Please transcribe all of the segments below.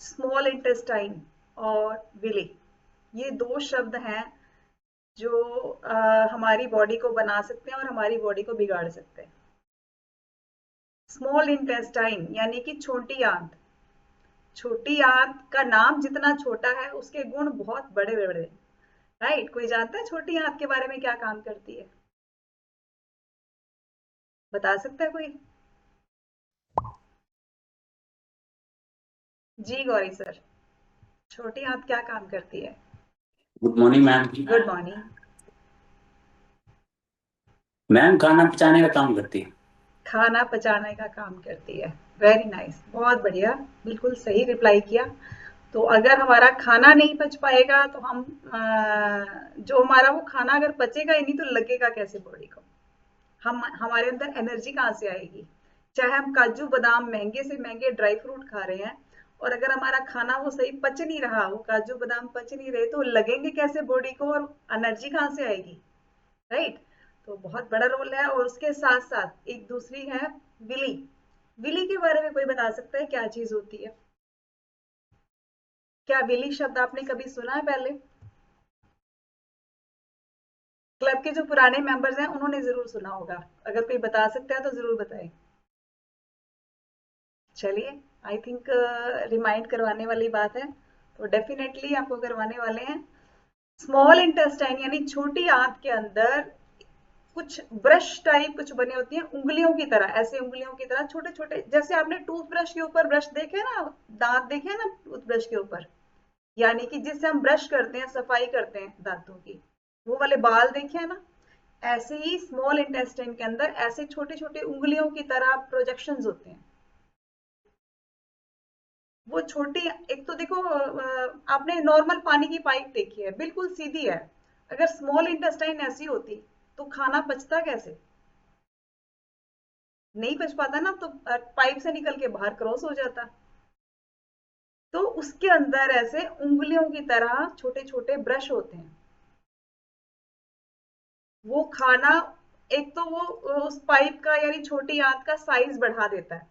Small intestine और Willie, ये दो शब्द हैं जो हमारी बॉडी को बना सकते हैं और हमारी बॉडी को बिगाड़ सकते हैं। स्मॉल इंटेस्टाइन यानी कि छोटी आंत। छोटी आंत का नाम जितना छोटा है उसके गुण बहुत बड़े बड़े, राइट? कोई जानता है छोटी आंत के बारे में क्या काम करती है? बता सकता है कोई? जी गौरी सर, छोटी आंत क्या काम करती है? Good morning ma'am. Good morning. Ma'am खाना पचाने का काम करती है। खाना पचाने का काम करती है। वेरी नाइस, बहुत बढ़िया, बिल्कुल सही रिप्लाई किया। तो अगर हमारा खाना नहीं पच पाएगा तो हम जो हमारा वो खाना अगर पचेगा ही नहीं तो लगेगा कैसे बॉडी को? हम हमारे अंदर एनर्जी कहाँ से आएगी? चाहे हम काजू बादाम महंगे से महंगे ड्राई फ्रूट खा रहे हैं और अगर हमारा खाना वो सही पच नहीं रहा, वो काजू बादाम पच नहीं रहे, तो लगेंगे कैसे बॉडी को और एनर्जी कहाँ से आएगी? राइट? तो बहुत बड़ा रोल है। और उसके साथ साथ एक दूसरी है विली। विली के बारे में कोई बता सकता है क्या चीज होती है? क्या विली शब्द आपने कभी सुना है पहले? क्लब के जो पुराने मेंबर्स हैं उन्होंने जरूर सुना होगा, अगर कोई बता सकता है तो जरूर बताएं। चलिए, आई थिंक रिमाइंड करवाने वाली बात है, तो डेफिनेटली आपको करवाने वाले हैं। स्मॉल इंटेस्टाइन यानी छोटी आंत के अंदर कुछ ब्रश टाइप कुछ बने होती हैं, उंगलियों की तरह, ऐसे उंगलियों की तरह छोटे छोटे, जैसे आपने टूथब्रश के ऊपर ब्रश देखे ना, दांत देखे ना टूथब्रश के ऊपर, यानी कि जिससे हम ब्रश करते हैं, सफाई करते हैं दांतों की, वो वाले बाल देखे हैं ना? ऐसे ही स्मॉल इंटेस्टाइन के अंदर ऐसे छोटे छोटे उंगलियों की तरह प्रोजेक्शंस होते हैं। वो छोटी, एक तो देखो आपने नॉर्मल पानी की पाइप देखी है, बिल्कुल सीधी है। अगर स्मॉल इंटेस्टाइन ऐसी होती तो खाना पचता कैसे? नहीं पच पाता ना, तो पाइप से निकल के बाहर क्रॉस हो जाता। तो उसके अंदर ऐसे उंगलियों की तरह छोटे छोटे ब्रश होते हैं। वो खाना, एक तो वो उस पाइप का यानी छोटी आंत का साइज बढ़ा देता है।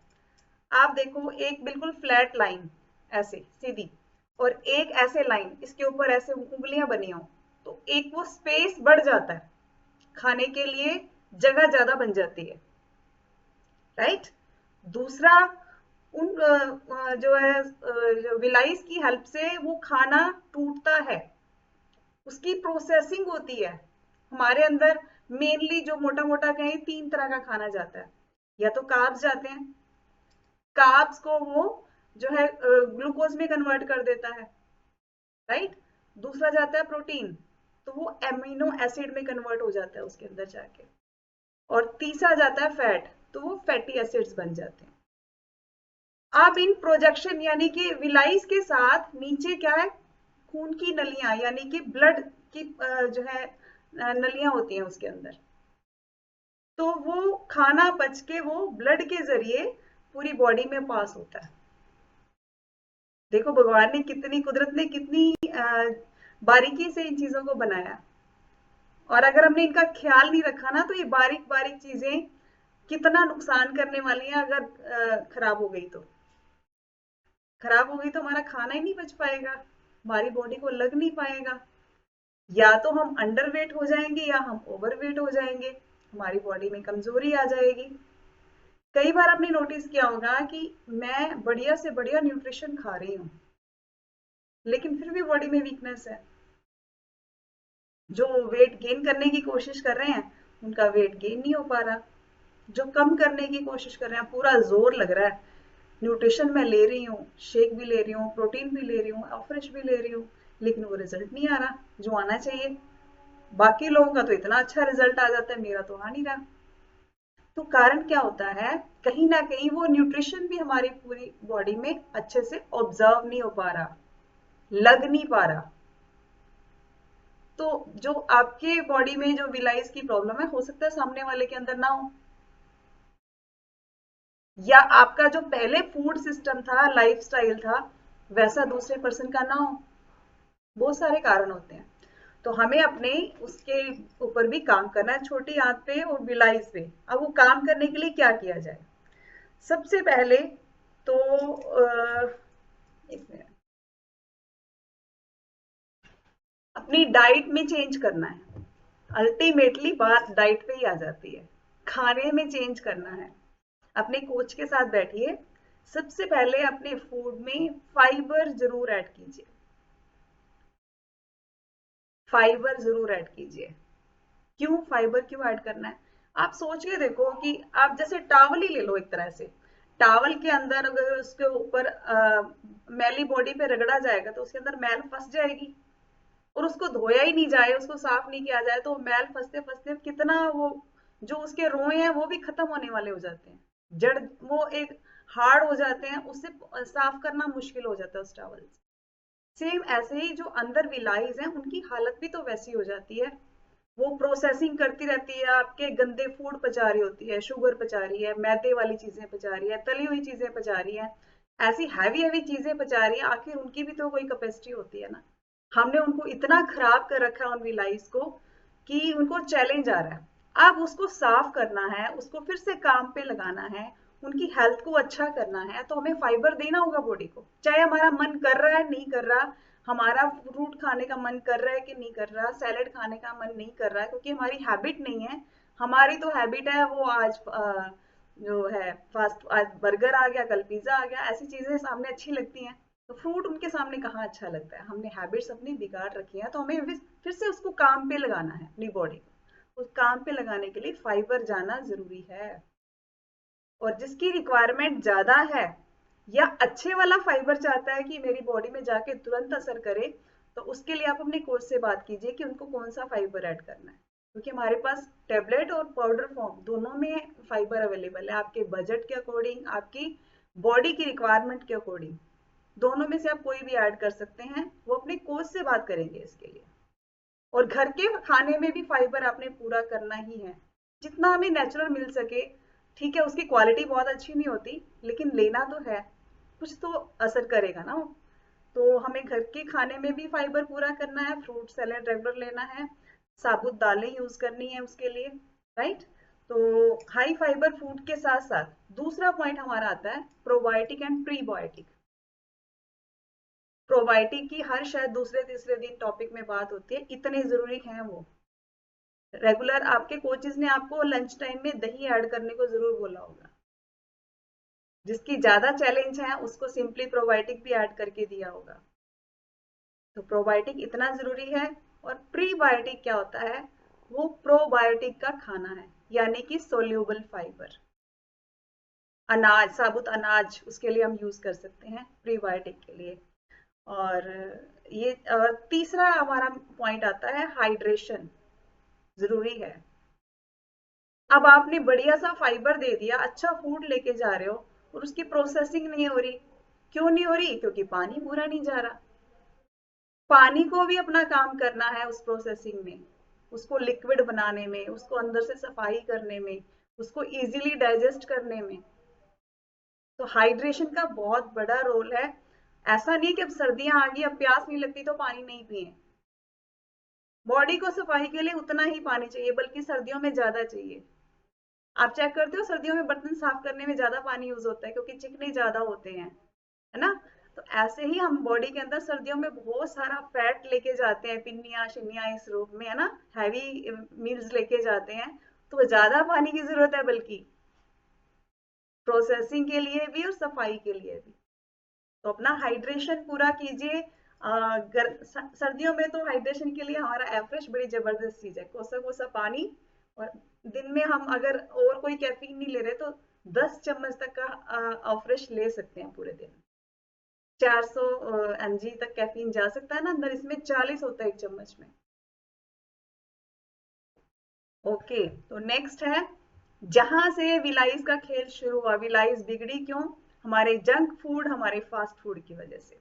आप देखो, एक बिल्कुल फ्लैट लाइन ऐसे सीधी और एक ऐसे लाइन, इसके ऊपर ऐसे उंगलियां बनी हो, तो एक वो स्पेस बढ़ जाता है, खाने के लिए जगह ज्यादा बन जाती है, राइट? दूसरा, उन जो है जो विलाइस की हेल्प से वो खाना टूटता है, उसकी प्रोसेसिंग होती है। हमारे अंदर मेनली जो मोटा मोटा कहें तीन तरह का खाना जाता है। या तो कार्ब्स जाते हैं, कार्ब्स को वो जो है ग्लूकोज में कन्वर्ट कर देता है, राइट? दूसरा जाता है प्रोटीन, तो वो एमिनो एसिड में कन्वर्ट हो जाता है उसके अंदर जाके। और तीसरा जाता है फैट, तो वो फैटी एसिड्स बन जाते हैं। अब इन प्रोजेक्शन यानी कि विलाइस के साथ नीचे क्या है? खून की नलियां, यानी कि ब्लड की जो है नलियां होती हैं उसके अंदर। तो वो खाना पच के वो ब्लड के जरिए पूरी बॉडी में पास होता है। देखो भगवान ने कितनी, कुदरत ने कितनी बारीकी से इन चीजों को बनाया। और अगर हमने इनका ख्याल नहीं रखा ना, तो ये बारीक बारीक चीजें कितना नुकसान करने वाली हैं। अगर खराब हो गई तो, खराब हो गई तो हमारा खाना ही नहीं बच पाएगा, हमारी बॉडी को लग नहीं पाएगा। या तो हम अंडर वेट हो जाएंगे या हम ओवर वेट हो जाएंगे, हमारी बॉडी में कमजोरी आ जाएगी। कई बार आपने नोटिस किया होगा कि मैं बढ़िया से बढ़िया न्यूट्रिशन खा रही हूँ, लेकिन फिर भी बॉडी में वीकनेस है। जो वेट गेन करने की कोशिश कर रहे हैं उनका वेट गेन नहीं हो पा रहा, जो कम करने की कोशिश कर रहे हैं पूरा जोर लग रहा है, न्यूट्रिशन मैं ले रही हूँ, शेक भी ले रही हूँ, प्रोटीन भी ले रही हूँ, फ्रेश भी ले रही हूँ, लेकिन वो रिजल्ट नहीं आ रहा जो आना चाहिए। बाकी लोगों का तो इतना अच्छा रिजल्ट आ जाता है, मेरा तो आ नहीं रहा। तो कारण क्या होता है? कहीं ना कहीं वो न्यूट्रिशन भी हमारी पूरी बॉडी में अच्छे से ऑब्जर्व नहीं हो पा रहा, लग नहीं पा रहा। तो जो आपके बॉडी में जो विलाइस की प्रॉब्लम है, हो सकता है सामने वाले के अंदर ना हो, या आपका जो पहले फूड सिस्टम था, लाइफस्टाइल था, वैसा दूसरे पर्सन का ना हो। बहुत सारे कारण होते हैं। तो हमें अपने उसके ऊपर भी काम करना है, छोटी आंत पे और विलाइस पे। अब वो काम करने के लिए क्या किया जाए? सबसे पहले तो एक मिनट, डाइट में चेंज करना है। अल्टीमेटली बात डाइट पे ही आ जाती है, खाने में चेंज करना है। अपने कोच के साथ बैठिए, सबसे पहले अपने फूड में फाइबर जरूर ऐड कीजिए, फाइबर जरूर ऐड कीजिए। क्यों फाइबर क्यों ऐड करना है? आप सोच के देखो कि आप जैसे टावल ही ले लो, एक तरह से टावल के अंदर अगर उसके ऊपर मैली बॉडी पे रगड़ा जाएगा तो उसके अंदर मैल फंस जाएगी, और उसको धोया ही नहीं जाए, उसको साफ नहीं किया जाए तो मैल फंसते फंसते कितना वो जो उसके रोए हैं वो भी खत्म होने वाले हो जाते हैं, जड़ वो एक हार्ड हो जाते हैं, उससे साफ करना मुश्किल हो जाता है उस टावल से। सेम ऐसे ही जो अंदर विलाइज हैं उनकी हालत भी तो वैसी हो जाती है, वो प्रोसेसिंग करती रहती है, आपके गंदे फूड पचा रही होती है, शुगर पचा रही है, मैदे वाली चीजें पचा रही है, तली हुई चीजें पचा रही है, ऐसी हैवी हैवी चीजें पचा रही है। आखिर उनकी भी तो कोई कैपेसिटी होती है ना। हमने उनको इतना खराब कर रखा है उन विलाइज को कि उनको चैलेंज आ रहा है। अब उसको साफ करना है, उसको फिर से काम पे लगाना है, उनकी हेल्थ को अच्छा करना है, तो हमें फाइबर देना होगा बॉडी को, चाहे हमारा मन कर रहा है नहीं कर रहा, हमारा फ्रूट खाने का मन कर रहा है कि नहीं कर रहा, सैलेड खाने का मन नहीं कर रहा है, क्योंकि हमारी हैबिट नहीं है। हमारी तो हैबिट है वो आज जो है फास्ट, आज बर्गर आ गया, कल पिज्जा आ गया, ऐसी चीजें सामने अच्छी लगती हैं, तो फ्रूट उनके सामने कहाँ अच्छा लगता है। हमने हैबिट्स अपनी बिगाड़ रखी है, तो हमें फिर से उसको काम पे लगाना है, अपनी बॉडी को उस काम पे लगाने के लिए फाइबर जाना जरूरी है। और जिसकी रिक्वायरमेंट ज्यादा है या अच्छे वाला फाइबर चाहता है कि मेरी बॉडी में जाके तुरंत असर करे, तो उसके लिए आप अपने कोच से बात कीजिए कि उनको कौन सा फाइबर ऐड करना है, क्योंकि हमारे पास टेबलेट और पाउडर फॉर्म दोनों में फाइबर अवेलेबल है, आपके बजट के अकॉर्डिंग, आपकी बॉडी की रिक्वायरमेंट के अकॉर्डिंग, दोनों में से आप कोई भी ऐड कर सकते हैं। वो अपने कोच से बात करेंगे इसके लिए। और घर के खाने में भी फाइबर आपने पूरा करना ही है, जितना हमें नेचुरल मिल सके। ठीक है, उसकी क्वालिटी बहुत अच्छी नहीं होती, लेकिन लेना तो है, कुछ तो असर करेगा ना वो। तो हमें घर के खाने में भी फाइबर पूरा करना है, फ्रूट सैलेड रेगुलर लेना है, साबुत दालें यूज करनी है उसके लिए, राइट। तो हाई फाइबर फूड के साथ साथ दूसरा पॉइंट हमारा आता है प्रोबायोटिक एंड प्रीबायोटिक। प्रोबायोटिक की हर शायद दूसरे तीसरे दिन टॉपिक में बात होती है, इतने जरूरी हैं वो। रेगुलर आपके कोचेस ने आपको लंच टाइम में दही ऐड करने को जरूर बोला होगा। जिसकी ज्यादा चैलेंज है उसको सिंपली प्रोबायोटिक भी ऐड करके दिया होगा। तो प्रोबायोटिक इतना जरूरी है। और प्रीबायोटिक क्या होता है? वो प्रोबायोटिक का खाना है, यानी कि सोल्यूबल फाइबर। अनाज, साबुत अनाज, उसके लिए हम यूज कर सकते हैं प्रीबायोटिक के लिए। और ये तीसरा हमारा पॉइंट आता है हाइड्रेशन, जरूरी है। अब आपने बढ़िया सा फाइबर दे दिया, अच्छा फूड लेके जा रहे हो, और उसकी प्रोसेसिंग नहीं हो रही। क्यों नहीं हो रही? क्योंकि पानी पूरा नहीं जा रहा। पानी को भी अपना काम करना है उस प्रोसेसिंग में, उसको लिक्विड बनाने में, उसको अंदर से सफाई करने में, उसको इजीली डाइजेस्ट करने में। तो हाइड्रेशन का बहुत बड़ा रोल है। ऐसा नहीं कि अब सर्दियां आ गई, अब प्यास नहीं लगती तो पानी नहीं पिए। बॉडी को सफाई के लिए उतना ही पानी चाहिए, बल्कि सर्दियों में ज्यादा चाहिए। आप चेक करते हो सर्दियों में बर्तन साफ करने में ज्यादा पानी यूज होता है, क्योंकि चिकने ज्यादा होते हैं, है ना। तो ऐसे ही हम बॉडी के अंदर सर्दियों में बहुत सारा फैट लेके जाते हैं, पिन्नियां शिन्नियां इस रूप में, है ना, हैवी मील्स लेके जाते हैं, तो ज्यादा पानी की जरूरत है, बल्कि प्रोसेसिंग के लिए भी और सफाई के लिए भी। तो अपना हाइड्रेशन पूरा कीजिए। सर्दियों में तो हाइड्रेशन के लिए हमारा एवरेज बड़ी जबरदस्त चीज है, कोसा कोसा पानी। और दिन में हम अगर और कोई कैफीन नहीं ले रहे तो 10 चम्मच तक का एवरेज ले सकते हैं पूरे दिन। 400 mg तक कैफीन जा सकता है ना अंदर, इसमें 40 होता है एक चम्मच में। ओके, तो नेक्स्ट है, जहां से विलाइज का खेल शुरू हुआ। विलाइज बिगड़ी क्यों? हमारे जंक फूड, हमारे फास्ट फूड की वजह से।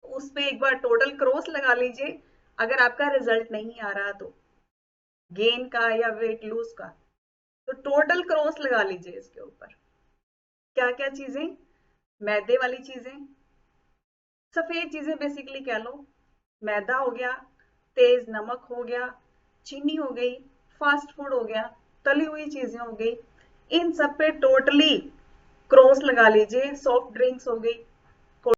उस पे एक बार टोटल क्रॉस लगा लीजिए, अगर आपका रिजल्ट नहीं आ रहा तो, गेन का या वेट लूज का, तो टोटल क्रॉस लगा लीजिए इसके ऊपर। क्या क्या चीजें? मैदे वाली चीजें, सफेद चीजें बेसिकली कह लो, मैदा हो गया, तेज नमक हो गया, चीनी हो गई, फास्ट फूड हो गया, तली हुई चीजें हो गई, इन सब पे टोटली क्रॉस लगा लीजिए। सॉफ्ट ड्रिंक्स हो गई,